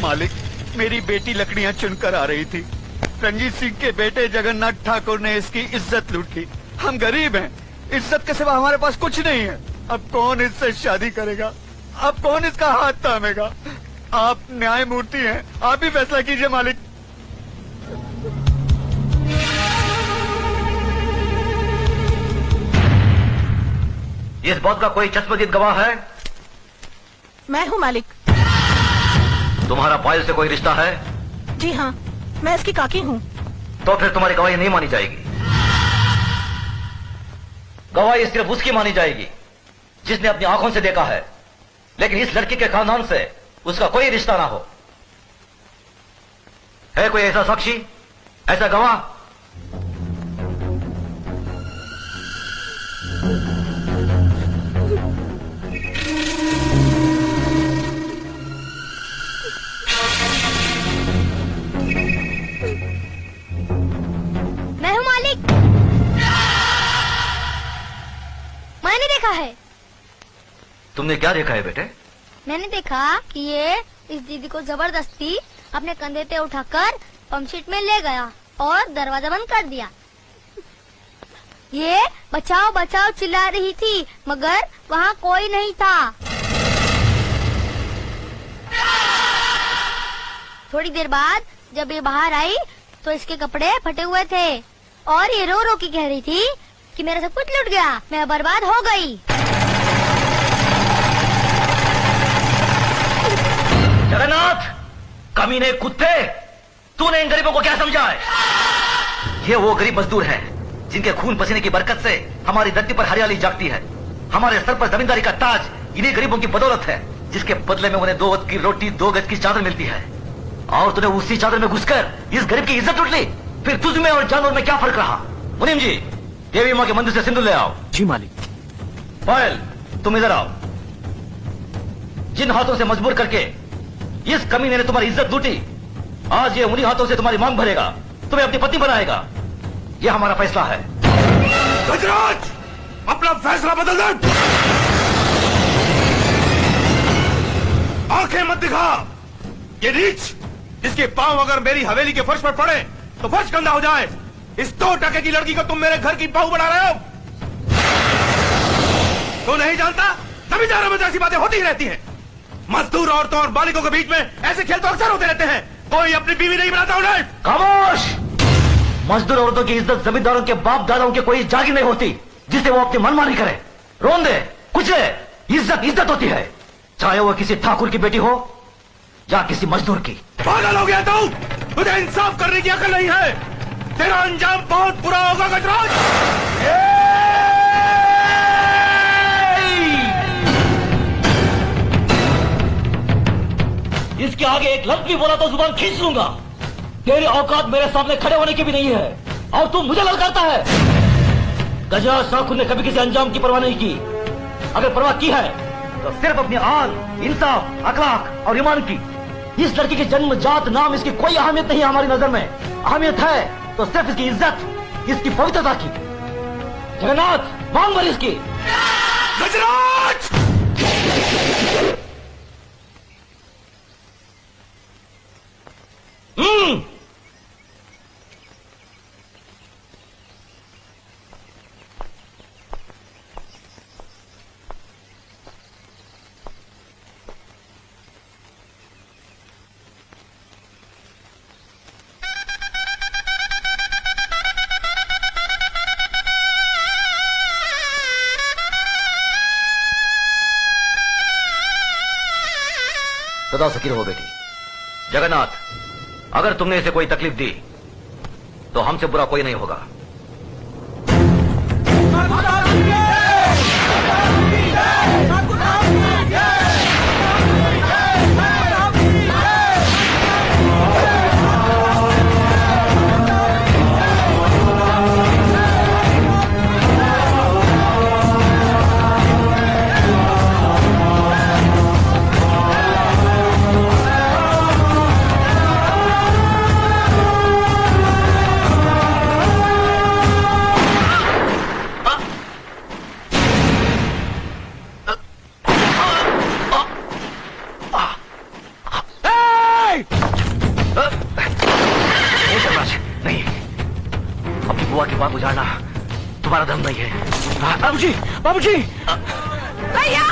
मालिक, मेरी बेटी लकड़ियां चुनकर आ रही थी। रंजीत सिंह के बेटे जगन्नाथ ठाकुर ने इसकी इज्जत लूटी। हम गरीब हैं, इज्जत के सिवा हमारे पास कुछ नहीं है। अब कौन इससे शादी करेगा? अब कौन इसका हाथ थामेगा? आप न्यायमूर्ति हैं, आप ही फैसला कीजिए मालिक। इस बात का कोई चश्मदीद गवाह है? मैं हूँ मालिक। तुम्हारा पायल से कोई रिश्ता है? जी हाँ, मैं इसकी काकी हूँ। तो फिर तुम्हारी गवाही नहीं मानी जाएगी। गवाही सिर्फ उसकी मानी जाएगी जिसने अपनी आंखों से देखा है, लेकिन इस लड़की के खानदान से उसका कोई रिश्ता ना हो। है कोई ऐसा साक्षी, ऐसा गवाह? मैं हूँ मालिक। मैंने देखा है। तुमने क्या देखा है बेटे? मैंने देखा कि ये इस दीदी को जबरदस्ती अपने कंधे पे उठाकर पंपशीट में ले गया और दरवाजा बंद कर दिया। ये बचाओ बचाओ चिल्ला रही थी, मगर वहाँ कोई नहीं था। थोड़ी देर बाद जब ये बाहर आई तो इसके कपड़े फटे हुए थे और ये रो रो के कह रही थी कि मेरा सब कुछ लूट गया, मैं बर्बाद हो गई। जगन्नाथ, कमीने कुत्ते, तूने इन गरीबों को क्या समझा है? ये वो गरीब मजदूर हैं जिनके खून पसीने की बरकत से हमारी धरती पर हरियाली जागती है। हमारे सर पर जमींदारी का ताज इन्हीं गरीबों की बदौलत है, जिसके बदले में उन्हें 2 वक्त की रोटी 2 गज की चादर मिलती है। और तूने उसी चादर में घुसकर इस गरीब की इज्जत लूट ली। फिर तुझ में और जानवर में क्या फर्क रहा? मुनीम जी, देवी माँ के मंदिर से सिंदूर ले आओ। जी मालिक। पायल, तुम इधर आओ। जिन हाथों से मजबूर करके इस कमीने ने तुम्हारी इज्जत लूटी, आज ये उन्हीं हाथों से तुम्हारी मांग भरेगा, तुम्हें अपनी पत्नी बनाएगा। यह हमारा फैसला है। गजराज, अपना फैसला बदल दे। आंखें मत दिखा। ये नीच, इसके पांव अगर मेरी हवेली के फर्श पर पड़े तो फर्श गंदा हो जाए। इस 2 टके की लड़की को तुम मेरे घर की बहू बना रहे हो। तो नहीं जानता, जमींदारों में तो ऐसी बातें होती ही रहती हैं। मजदूर औरतों और बालिकों के बीच में ऐसे खेल तो अक्सर होते रहते हैं। कोई अपनी बीवी नहीं बनाता उन्हें। खामोश! मजदूर औरतों की इज्जत जमींदारों के बाप दादाओं के कोई जागी नहीं होती जिसे वो अपनी मनमानी करे, रोन दे, कुचले। इज्जत इज्जत होती है, चाहे वो किसी ठाकुर की बेटी हो या किसी मजदूर की। पागल हो गया तू? तुझे इंसाफ करने की अकल नहीं है। तेरा अंजाम बहुत बुरा होगा गजराज। इसके आगे एक लफ्ज भी बोला तो जुबान खींच लूंगा। तेरी औकात मेरे सामने खड़े होने की भी नहीं है और तू मुझे ललकारता है। गजराज ठाकुर ने कभी किसी अंजाम की परवाह नहीं की। अगर परवाह की है तो सिर्फ अपनी आन, इंसाफ, अखलाक और ईमान की। इस लड़की के जन्म, जात, नाम, इसकी कोई अहमियत नहीं है हमारी नजर में। अहमियत है तो सिर्फ इसकी इज्जत, इसकी पवित्रता की। जगन्नाथ, मांग भर इसकी। गजराज! सदा सकीर हो बेटी। जगन्नाथ, अगर तुमने इसे कोई तकलीफ दी तो हमसे बुरा कोई नहीं होगा। दुआ की बात गुजारना तुम्हारा धर्म नहीं है। बाबूजी, बाबूजी, भैया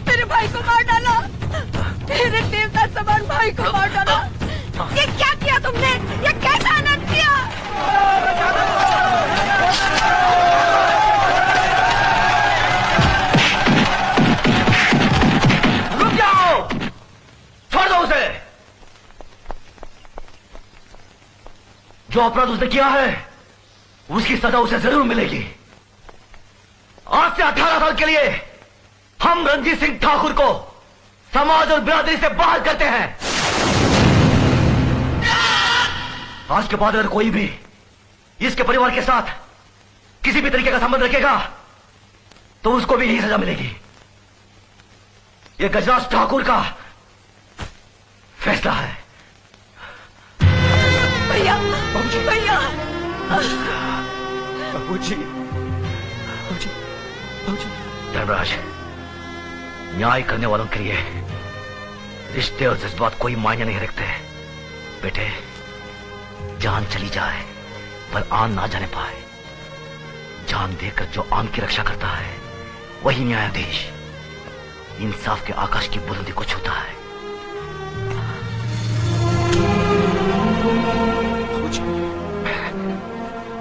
मेरे भाई को मार डाला, मेरे देवता समान भाई को मार डाला। ये क्या किया तुमने? ये कैसा अनर्थ किया? रुक जाओ, छोड़ दो उसे। जो अपराध उसने किया है उसकी सजा उसे जरूर मिलेगी। आज से 18 साल के लिए हम रणजीत सिंह ठाकुर को समाज और बिरादरी से बाहर करते हैं। आज के बाद अगर कोई भी इसके परिवार के साथ किसी भी तरीके का संबंध रखेगा तो उसको भी यही सजा मिलेगी। यह गजराज ठाकुर का फैसला है। भैया, भैया, बाबूजी, बाबूजी, बाबूजी। धर्मराज, न्याय करने वालों के लिए रिश्ते और जज्बात कोई मायने नहीं रखते। बेटे, जान चली जाए पर आन ना जाने पाए। जान देकर जो आन की रक्षा करता है वही न्यायाधीश इंसाफ के आकाश की बुलंदी को छूता है।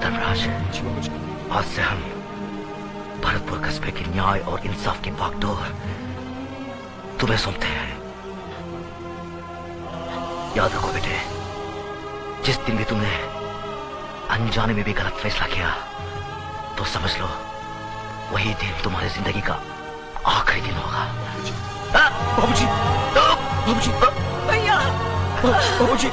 धर्मराज, आज से हम भरतपुर कस्बे की न्याय और इंसाफ की बागडोर तुम्हें सौंपते हैं। याद रखो बेटे, जिस दिन भी तुमने अनजाने में भी गलत फैसला किया तो समझ लो वही दिन तुम्हारी जिंदगी का आखिरी दिन होगा। बाबूजी, बाबूजी, भैया, बाबूजी।